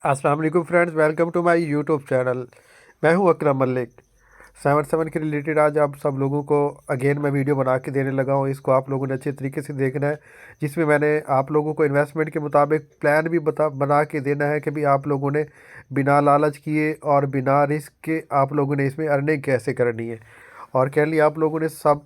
अस्सलाम वालेकुम friends, welcome to my YouTube channel. मैं हूं अकरम मलिक। 7/7 के रिलेटेड आज आप सब लोगों को अगेन मैं वीडियो बना के देने लगा हूं। इसको आप लोगों ने अच्छे तरीके से देखना है, जिसमें मैंने आप लोगों को इन्वेस्टमेंट के मुताबिक प्लान भी बना के देना है कि भी आप लोगों ने बिना लालच किए और बिना रिस्क के आप लोगों ने इसमें अर्निंग कैसे करनी है। और कैनली आप लोगों ने सब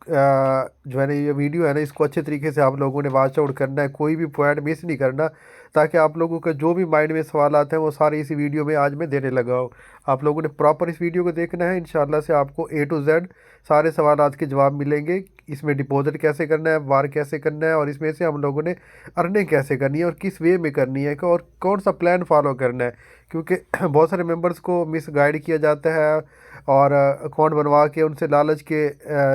जो है ना ये वीडियो है ना, इसको अच्छे तरीके से आप लोगों ने वॉच आउट करना है, कोई भी पॉइंट मिस नहीं करना, ताकि आप लोगों का जो भी माइंड में सवाल आते हैं वो सारे इसी वीडियो में आज मैं देने लगा हूँ। आप लोगों ने प्रॉपर इस वीडियो को देखना है, इंशाल्लाह से आपको A to Z सारे सवालात के जवाब मिलेंगे। इसमें डिपॉजिट कैसे करना है, वार कैसे करना है, और इसमें से हम लोगों ने अर्निंग कैसे करनी है और किस वे में करनी है, और कौन सा प्लान फॉलो करना है। क्योंकि बहुत सारे मेंबर्स को मिस गाइड किया जाता है और अकाउंट बनवा के उनसे लालच के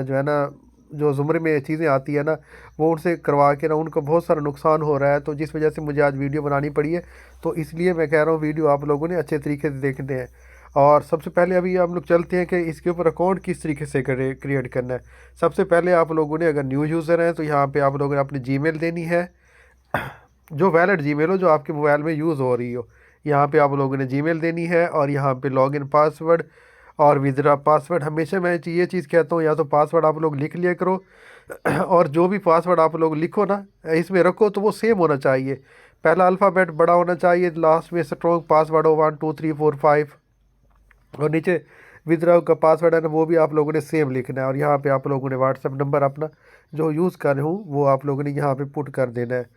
जो है ना, जो ज़ुमरे में चीज़ें आती है ना, वो उनसे करवा के ना उनको बहुत सारा नुकसान हो रहा है। तो जिस वजह से मुझे आज वीडियो बनानी पड़ी है, तो इसलिए मैं कह रहा हूँ वीडियो आप लोगों ने अच्छे तरीके से देखने हैं। और सबसे पहले अभी हम लोग चलते हैं कि इसके ऊपर अकाउंट किस तरीके से क्रिएट करना है। सबसे पहले आप लोगों ने, अगर न्यू यूज़र हैं तो यहाँ पे आप लोगों ने अपनी जीमेल देनी है, जो वैलिड जीमेल हो, जो आपके मोबाइल में यूज़ हो रही हो। यहाँ पे आप लोगों ने जीमेल देनी है और यहाँ पे लॉगिन पासवर्ड और विदड्रॉ पासवर्ड। हमेशा मैं ये चीज़ कहता हूँ, या तो पासवर्ड आप लोग लिख लिया करो और जो भी पासवर्ड आप लोग लिखो ना इसमें रखो तो वो सेम होना चाहिए। पहला अल्फ़ाबेट बड़ा होना चाहिए, लास्ट में स्ट्रॉन्ग पासवर्ड हो 1 2 3 4 5, और नीचे विदड्रॉ का पासवर्ड है ना, वो भी आप लोगों ने सेम लिखना है। और यहाँ पे आप लोगों ने व्हाट्सएप नंबर अपना जो यूज़ कर रहे हूँ वो आप लोगों ने यहाँ पे पुट कर देना है।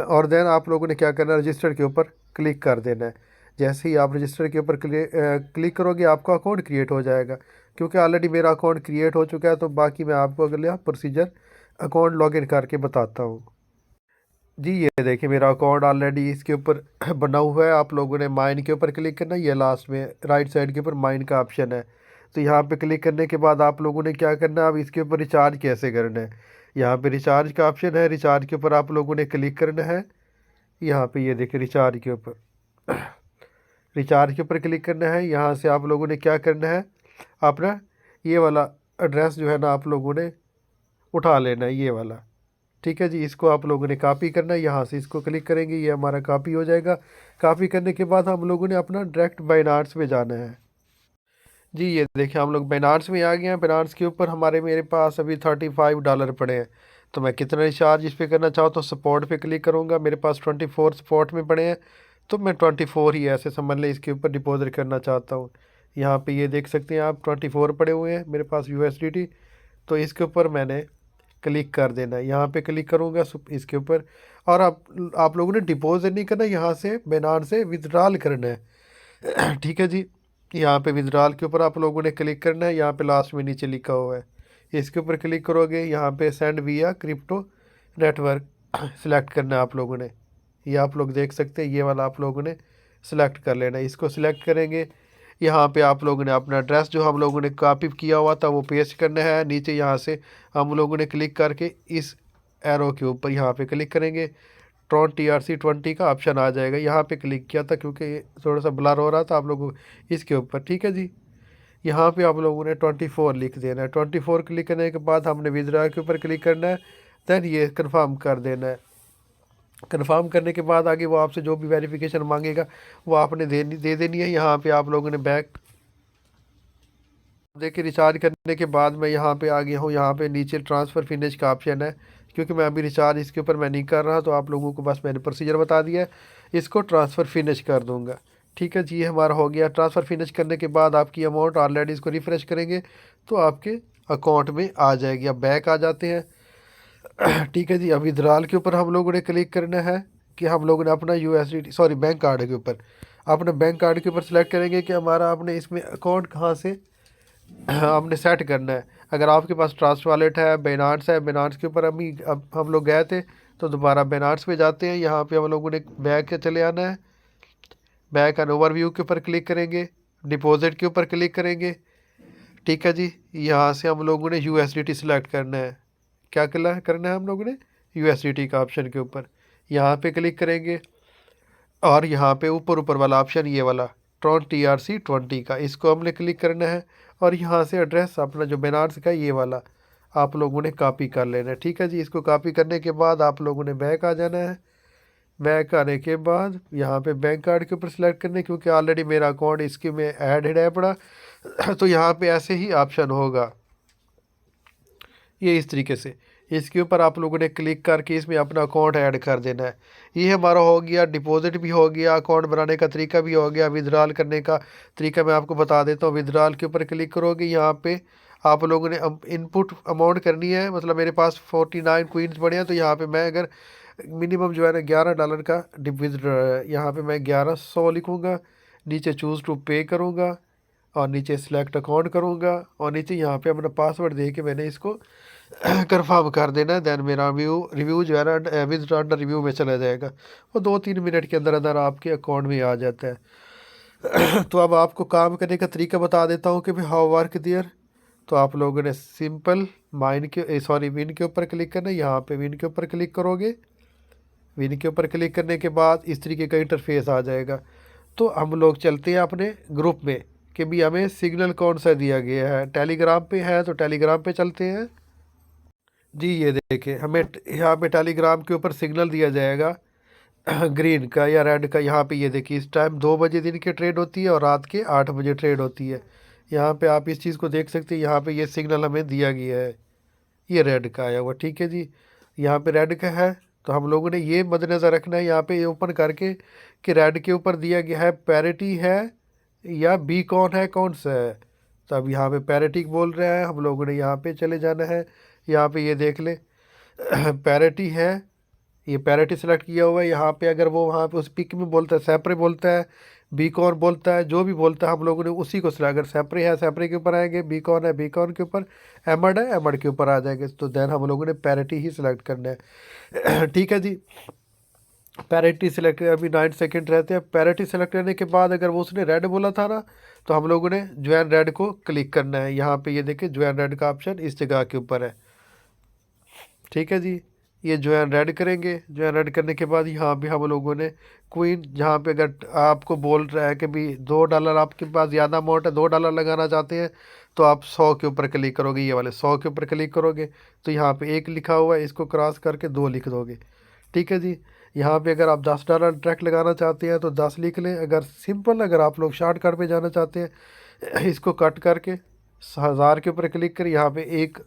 और देन आप लोगों ने क्या करना है, रजिस्टर के ऊपर क्लिक कर देना है। जैसे ही आप रजिस्टर के ऊपर क्लिक करोगे आपका अकाउंट क्रिएट हो जाएगा। क्योंकि ऑलरेडी मेरा अकाउंट क्रिएट हो चुका है, तो बाकी मैं आपको अगला प्रोसीजर अकाउंट लॉगिन करके बताता हूँ। जी ये देखिए, मेरा अकाउंट ऑलरेडी इसके ऊपर बना हुआ है। आप लोगों ने माइन के ऊपर क्लिक करना है, ये लास्ट में राइट साइड के ऊपर माइन का ऑप्शन है। तो यहाँ पे क्लिक करने के बाद आप लोगों ने क्या करना है, अब इसके ऊपर रिचार्ज कैसे करना है। यहाँ पे रिचार्ज का ऑप्शन है, रिचार्ज के ऊपर आप लोगों ने क्लिक करना है। यहाँ पे ये देखिए रिचार्ज के ऊपर रिचार्ज के ऊपर क्लिक करना है। यहाँ से आप लोगों ने क्या करना है, अपना ये वाला एड्रेस जो है ना आप लोगों ने उठा लेना है, ये वाला। ठीक है जी, इसको आप लोगों ने कॉपी करना है। यहाँ से इसको क्लिक करेंगे, ये हमारा कॉपी हो जाएगा। कॉपी करने के बाद हम लोगों ने अपना डायरेक्ट बाइनांस में जाना है। जी ये देखिए, हम लोग बाइनांस में आ गए हैं। बाइनांस के ऊपर मेरे पास अभी $35 पड़े हैं। तो मैं कितना रिचार्ज इस पर करना चाहूँ तो सपोर्ट पे क्लिक करूँगा। मेरे पास 24 सपोर्ट में पड़े हैं, तो मैं 24 ही ऐसे समझ लें इसके ऊपर डिपॉजिट करना चाहता हूँ। यहाँ पे ये देख सकते हैं आप, 24 पड़े हुए हैं मेरे पास USDT। तो इसके ऊपर मैंने क्लिक कर देना है। यहाँ पे क्लिक करूँगा इसके ऊपर। और आप लोगों ने डिपॉजिट नहीं करना, यहाँ से बाइनांस से विथड्रॉल करना है। ठीक है जी, यहाँ पे विथड्रॉल के ऊपर आप लोगों ने क्लिक करना है। यहाँ पे लास्ट में नीचे लिखा हुआ है, इसके ऊपर क्लिक करोगे। यहाँ पे सेंड विया क्रिप्टो नेटवर्क सेलेक्ट करना है आप लोगों ने। ये आप लोग देख सकते हैं, ये वाला आप लोगों ने सेलेक्ट कर लेना है। इसको सिलेक्ट करेंगे। यहाँ पे आप लोगों ने अपना एड्रेस जो हम लोगों ने कॉपी किया हुआ था वो पेस्ट करना है। नीचे यहाँ से हम लोगों ने क्लिक करके इस एरो के ऊपर यहाँ पे क्लिक करेंगे। ट्रॉन TRC20 का ऑप्शन आ जाएगा, यहाँ पे क्लिक किया था क्योंकि ये थोड़ा सा ब्लर हो रहा था आप लोगों इसके ऊपर। ठीक है जी, यहाँ पे आप लोगों ने 24 लिख देना है। 24 क्लिक करने के बाद हमने विथड्रॉ के ऊपर क्लिक करना है। देन ये कंफर्म कर देना है। कंफर्म करने के बाद आगे वो आपसे जो भी वेरिफिकेशन मांगेगा वो आपने दे देनी है। यहाँ पे आप लोगों ने बैक देखिए, रिचार्ज करने के बाद मैं यहाँ पे आ गया हूँ। यहाँ पे नीचे ट्रांसफ़र फिनिश का ऑप्शन है। क्योंकि मैं अभी रिचार्ज इसके ऊपर मैं नहीं कर रहा, तो आप लोगों को बस मैंने प्रोसीजर बता दिया है। इसको ट्रांसफ़र फिनिश कर दूँगा। ठीक है जी, ये हमारा हो गया। ट्रांसफ़र फिनिश करने के बाद आपकी अमाउंट ऑलरेडी, इसको रिफ़्रेश करेंगे तो आपके अकाउंट में आ जाएगी। अब बैक आ जाते हैं। ठीक है जी, अब विथड्रॉल के ऊपर हम लोगों ने क्लिक करना है कि हम लोगों ने अपना USDT सॉरी बैंक कार्ड के ऊपर, अपने बैंक कार्ड के ऊपर सेलेक्ट करेंगे कि हमारा आपने इसमें अकाउंट कहाँ से हमने सेट करना है। अगर आपके पास ट्रस्ट वॉलेट है, बाइनांस है, बाइनांस के ऊपर अभी अब हम लोग गए थे, तो दोबारा बाइनांस पे जाते हैं। यहाँ पे हम लोगों ने बैक के चले आना है। बैक एंड ओवरव्यू के ऊपर क्लिक करेंगे, डिपॉजिट के ऊपर क्लिक करेंगे। ठीक है जी, यहाँ से हम लोगों ने USDT सेलेक्ट करना है। क्या करना है हम लोगों ने, USDT का ऑप्शन के ऊपर यहाँ पे क्लिक करेंगे। और यहाँ पे ऊपर ऊपर वाला ऑप्शन, ये वाला ट्रॉन TRC20 का, इसको हमने क्लिक करना है। और यहाँ से एड्रेस अपना जो बाइनांस का ये वाला आप लोगों ने कॉपी कर लेना है। ठीक है जी, इसको कॉपी करने के बाद आप लोगों ने बैक आ जाना है। बैक आने के बाद यहाँ पे बैंक कार्ड के ऊपर सेलेक्ट करने, क्योंकि ऑलरेडी मेरा अकाउंट इसके में ऐड है पड़ा तो यहाँ पे ऐसे ही ऑप्शन होगा, ये इस तरीके से। इसके ऊपर आप लोगों ने क्लिक करके इसमें अपना अकाउंट ऐड कर देना है। ये हमारा हो गया, डिपॉजिट भी हो गया, अकाउंट बनाने का तरीका भी हो गया। विड्रॉल करने का तरीका मैं आपको बता देता हूँ। विड्रॉल के ऊपर क्लिक करोगे, यहाँ पे आप लोगों ने इनपुट अमाउंट करनी है। मतलब मेरे पास 49 क्वींस पड़े हैं, तो यहाँ पे मैं अगर मिनिमम जो है ना $11 का विड्रॉ है, यहाँ पे मैं 1100 लिखूँगा, नीचे चूज़ टू पे करूँगा और नीचे सिलेक्ट अकाउंट करूँगा और नीचे यहाँ पे अपना पासवर्ड दे के मैंने इसको कंफर्म कर देना है। देन मेरा रिव्यू जो है ना विद अंडर रिव्यू में चला जाएगा। वो 2-3 मिनट के अंदर अंदर आपके अकाउंट में आ जाता है। तो अब आपको काम करने का तरीका बता देता हूँ कि भाई हाउ वर्क देयर। तो आप लोगों ने सिंपल विन के ऊपर क्लिक करना है। यहाँ पे विन के ऊपर क्लिक करोगे। विन के ऊपर क्लिक करने के बाद इस तरीके का इंटरफेस आ जाएगा। तो हम लोग चलते हैं अपने ग्रुप में कि भी हमें सिग्नल कौन सा दिया गया है। टेलीग्राम पे है तो टेलीग्राम पे चलते हैं जी। ये देखिए हमें यहाँ पे टेलीग्राम के ऊपर सिग्नल दिया जाएगा ग्रीन का या रेड का। यहाँ पे ये देखिए इस टाइम 2 बजे दिन की ट्रेड होती है और रात के 8 बजे ट्रेड होती है। यहाँ पे आप इस चीज़ को देख सकते हैं। यहाँ पे ये सिग्नल हमें दिया गया है, ये रेड का आया हुआ, ठीक है जी। यहाँ पे रेड का है तो हम लोगों ने ये मद्देनज़र रखना है यहाँ पे ओपन करके कि रेड के ऊपर दिया गया है पैरिटी है या बी कौन है, कौन सा है। तो अब यहाँ पे पैरिटी बोल रहे हैं, हम लोगों ने यहाँ पे चले जाना है। यहाँ पे ये देख ले पैरिटी है, ये पैरिटी सेलेक्ट किया हुआ है। यहाँ पे अगर वो वहाँ पे उस पिक में बोलता है सेपरे बोलता है, बी कॉन बोलता है, जो भी बोलता है हम लोगों ने उसी को सिलेक्ट। अगर सेपरे है सेपरे के ऊपर आएंगे, बी कॉन है बी कॉन के ऊपर, एमड है एमड के ऊपर आ जाएंगे। तो देन हम लोगों ने पैरिटी ही सिलेक्ट करना है ठीक है जी। पैरिटी सिलेक्ट अभी 9 सेकंड रहते हैं। पैरिटी सेलेक्ट करने के बाद अगर वो उसने रेड बोला था ना, तो हम लोगों ने ज्वाइन रेड को क्लिक करना है। यहाँ पे ये देखिए ज्वाइन रेड का ऑप्शन इस जगह के ऊपर है, ठीक है जी। ये ज्वाइन रेड करेंगे। ज्वाइन रेड करने के बाद यहाँ पे हम लोगों ने क्वीन, जहाँ पे अगर आपको बोल रहा है कि भी $2 आपके पास ज़्यादा अमाउंट है, $2 लगाना चाहते हैं, तो आप 100 के ऊपर क्लिक करोगे। ये वाले 100 के ऊपर क्लिक करोगे तो यहाँ पे 1 लिखा हुआ है, इसको क्रॉस करके 2 लिख दोगे, ठीक है जी। यहाँ पे अगर आप $10 ट्रैक लगाना चाहते हैं तो 10 लिख लें। अगर सिंपल, अगर आप लोग शॉर्टकट पे जाना चाहते हैं इसको कट करके 1000 के ऊपर क्लिक करें। यहाँ पे एक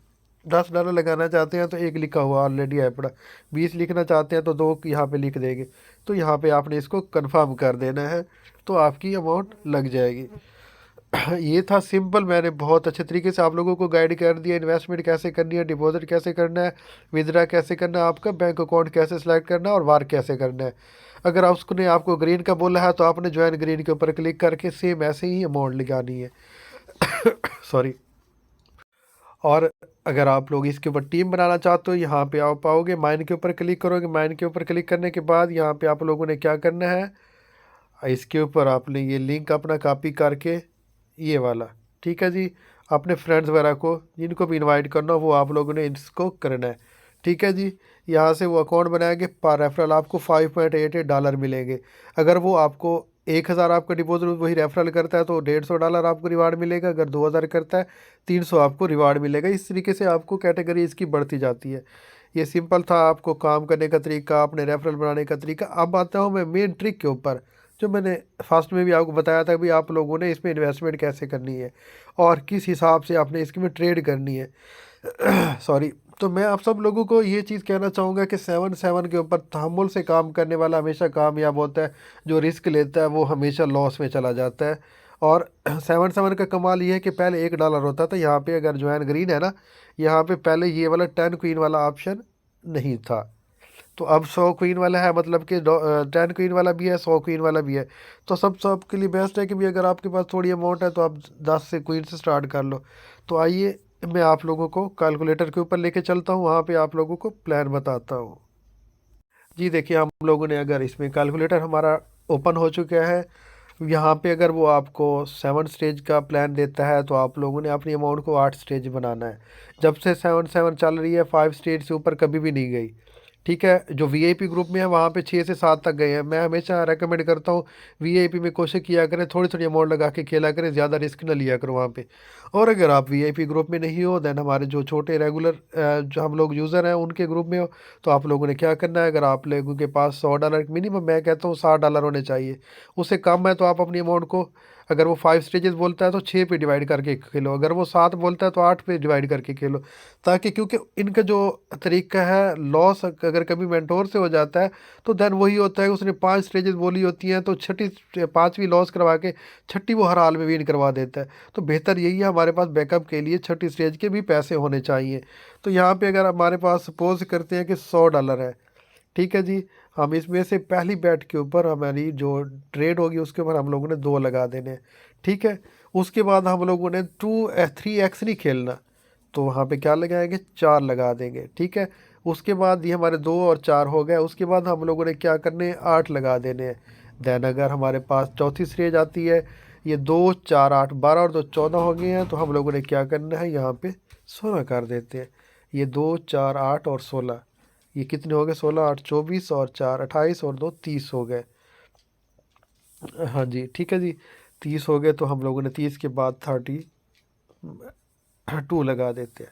$10 लगाना चाहते हैं तो 1 लिखा हुआ ऑलरेडी है पड़ा। 20 लिखना चाहते हैं तो 2 यहाँ पे लिख देंगे। तो यहाँ पे आपने इसको कंफर्म कर देना है, तो आपकी अमाउंट लग जाएगी। ये था सिंपल। मैंने बहुत अच्छे तरीके से आप लोगों को गाइड कर दिया, इन्वेस्टमेंट कैसे करनी है, डिपॉजिट कैसे करना है, विदड्रा कैसे करना है, आपका बैंक अकाउंट कैसे सेलेक्ट करना है और वार कैसे करना है। अगर आप उसने आपको ग्रीन का बोला है तो आपने ज्वाइन ग्रीन के ऊपर क्लिक करके सेम ऐसे ही अमाउंट लगानी है सॉरी। और अगर आप लोग इसके ऊपर टीम बनाना चाहते हो, यहाँ पे आप आओगे, माइन के ऊपर क्लिक करोगे। माइन के ऊपर क्लिक करने के बाद यहाँ पे आप लोगों ने क्या करना है, इसके ऊपर आपने ये लिंक अपना कॉपी करके ये वाला, ठीक है जी, अपने फ्रेंड्स वगैरह को जिनको भी इनवाइट करना हो वो आप लोगों ने इसको करना है, ठीक है जी। यहाँ से वो अकाउंट बनाएंगे, पर रेफरल आपको $5.88 मिलेंगे। अगर वो आपको 1000 आपका डिपॉजिट वही रेफरल करता है तो $150 आपको रिवार्ड मिलेगा। अगर 2000 करता है 300 आपको रिवार्ड मिलेगा। इस तरीके से आपको कैटेगरी इसकी बढ़ती जाती है। ये सिंपल था आपको काम करने का तरीका, अपने रेफरल बनाने का तरीका। अब आता हूँ मैं मेन ट्रिक के ऊपर, जो मैंने फर्स्ट में भी आपको बताया था भी आप लोगों ने इसमें इन्वेस्टमेंट कैसे करनी है और किस हिसाब से आपने इसमें ट्रेड करनी है सॉरी। तो मैं आप सब लोगों को ये चीज़ कहना चाहूँगा कि 7 के ऊपर तहम्मुल से काम करने वाला हमेशा कामयाब होता है। जो रिस्क लेता है वो हमेशा लॉस में चला जाता है। और 7 का कमाल ये है कि पहले $1 होता था। यहाँ पे अगर ज्वाइन ग्रीन है ना, यहाँ पे पहले ये वाला 10 क्वीन वाला ऑप्शन नहीं था, तो अब 100 क्वीन वाला है। मतलब कि 10 क्वीन वाला भी है, 100 क्वीन वाला भी है। तो सबके लिए बेस्ट है कि भी अगर आपके पास थोड़ी अमाउंट है तो आप 10 से क्वीन से स्टार्ट कर लो। तो आइए मैं आप लोगों को कैलकुलेटर के ऊपर लेके चलता हूँ, वहाँ पे आप लोगों को प्लान बताता हूँ। जी देखिए हम लोगों ने अगर इसमें कैलकुलेटर हमारा ओपन हो चुका है। यहाँ पे अगर वो आपको 7 स्टेज का प्लान देता है तो आप लोगों ने अपनी अमाउंट को 8 स्टेज बनाना है। जब से 7 चल रही है 5 स्टेज से ऊपर कभी भी नहीं गई, ठीक है। जो वीआईपी ग्रुप में है वहाँ पे 6 से 7 तक गए हैं। मैं हमेशा रेकमेंड करता हूँ वीआईपी में कोशिश किया करें, थोड़ी थोड़ी अमाउंट लगा के खेला करें, ज़्यादा रिस्क ना लिया करो वहाँ पे। और अगर आप वीआईपी ग्रुप में नहीं हो, देन हमारे जो छोटे रेगुलर जो हम लोग यूज़र हैं उनके ग्रुप में हो, तो आप लोगों ने क्या करना है, अगर आप लोगों के पास $100 मिनिमम, मैं कहता हूँ $60 होने चाहिए, उससे कम है तो आप अपनी अमाउंट को, अगर वो 5 स्टेजेस बोलता है तो 6 पे डिवाइड करके खेलो, अगर वो 7 बोलता है तो 8 पे डिवाइड करके खेलो, ताकि क्योंकि इनका जो तरीका है, लॉस अगर कभी मेंटोर से हो जाता है तो देन वही होता है, उसने 5 स्टेजेस बोली होती हैं तो छठी 5वीं लॉस करवा के छठी वो हर हाल में विन करवा देता है। तो बेहतर यही है, हमारे पास बैकअप के लिए छठी स्टेज के भी पैसे होने चाहिए। तो यहाँ पे अगर हमारे पास सपोज करते हैं कि $100 है, ठीक है जी, हम इसमें से पहली बैट के ऊपर हमारी जो ट्रेड होगी उसके ऊपर हम लोगों ने 2 लगा देने हैं, ठीक है। उसके बाद हम लोगों ने 3x नहीं खेलना, तो वहाँ पे क्या लगाएंगे, 4 लगा देंगे, ठीक है। उसके बाद ये हमारे 2 और 4 हो गए, उसके बाद हम लोगों ने क्या करने हैं, 8 लगा देने हैं। देन अगर हमारे पास चौथी स्टेज आती है, ये 2 4 8 12 और 2 14 हो गए हैं, तो हम लोगों ने क्या करना है, यहाँ पे 16 कर देते हैं। ये 2 4 8 और 16, ये कितने हो गए, 16 8 24 और 4 28 और 2 30 हो गए। हाँ जी, ठीक है जी, 30 हो गए, तो हम लोगों ने 30 के बाद 32 लगा देते हैं।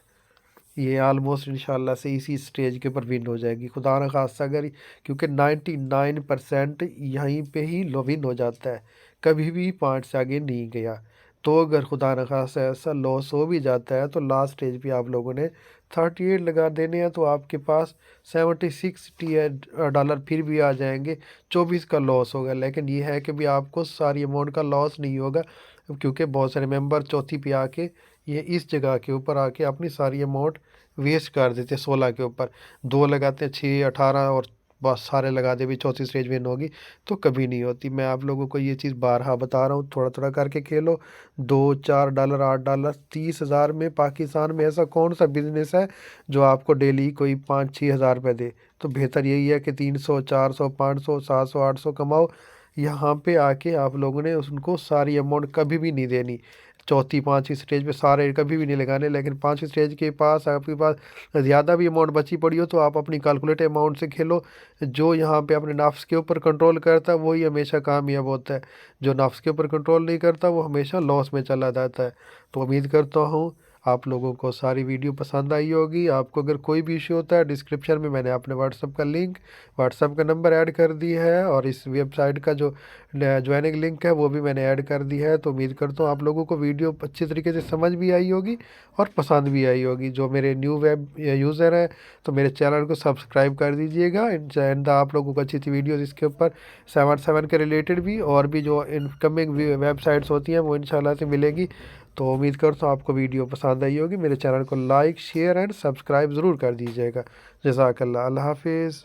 ये आलमोस्ट इंशाल्लाह से इसी स्टेज के ऊपर विन हो जाएगी, खुदा न खास्ता अगर, क्योंकि 99% यहीं पे ही विन हो जाता है, कभी भी 5 से आगे नहीं गया। तो अगर खुदा न खास्ता ऐसा लॉस हो भी जाता है तो लास्ट स्टेज पे आप लोगों ने 38 लगा देने हैं, तो आपके पास $76 फिर भी आ जाएंगे। 24 का लॉस होगा, लेकिन ये है कि भी आपको सारी अमाउंट का लॉस नहीं होगा, क्योंकि बहुत सारे मेंबर चौथी पे आके ये इस जगह के ऊपर आके अपनी सारी अमाउंट वेस्ट कर देते हैं। 16 के ऊपर 2 लगाते हैं, 6 18 और बस सारे लगा दे भी चौथी स्टेज विन होगी, तो कभी नहीं होती। मैं आप लोगों को ये चीज़ बारहा बता रहा हूँ, थोड़ा थोड़ा करके खेलो। $2 4 $8 30,000 में, पाकिस्तान में ऐसा कौन सा बिजनेस है जो आपको डेली कोई 5-6 हज़ार रुपये दे। तो बेहतर यही है कि 300 400 500 700 800 कमाओ। यहाँ पे आके आप लोगों ने उनको सारी अमाउंट कभी भी नहीं देनी, चौथी 5वीं स्टेज पे सारे कभी भी नहीं लगाने। लेकिन 5वीं स्टेज के पास आपके पास ज़्यादा भी अमाउंट बची पड़ी हो तो आप अपनी कैलकुलेटेड अमाउंट से खेलो। जो यहाँ पे अपने नफ्स के ऊपर कंट्रोल करता है वही हमेशा कामयाब होता है, जो नफ्स के ऊपर कंट्रोल नहीं करता वो हमेशा लॉस में चला जाता है। तो उम्मीद करता हूँ आप लोगों को सारी वीडियो पसंद आई होगी। आपको अगर कोई भी इशू होता है, डिस्क्रिप्शन में मैंने अपने व्हाट्सअप का लिंक, व्हाट्सअप का नंबर ऐड कर दी है, और इस वेबसाइट का जो ज्वाइनिंग लिंक है वो भी मैंने ऐड कर दी है। तो उम्मीद करता हूँ आप लोगों को वीडियो अच्छी तरीके से समझ भी आई होगी और पसंद भी आई होगी। जो मेरे न्यू वेब यूज़र हैं तो मेरे चैनल को सब्सक्राइब कर दीजिएगा। एंड आप लोगों को अच्छी अच्छी वीडियोज़ इसके ऊपर 7 के रिलेटेड भी, और भी जो इनकमिंग वेबसाइट्स होती हैं वो इंशाल्लाह से मिलेगी। तो उम्मीद करता हूँ आपको वीडियो पसंद आई होगी। मेरे चैनल को लाइक शेयर एंड सब्सक्राइब ज़रूर कर दीजिएगा। जज़ाकल्लाह, अल्लाह हाफिज़।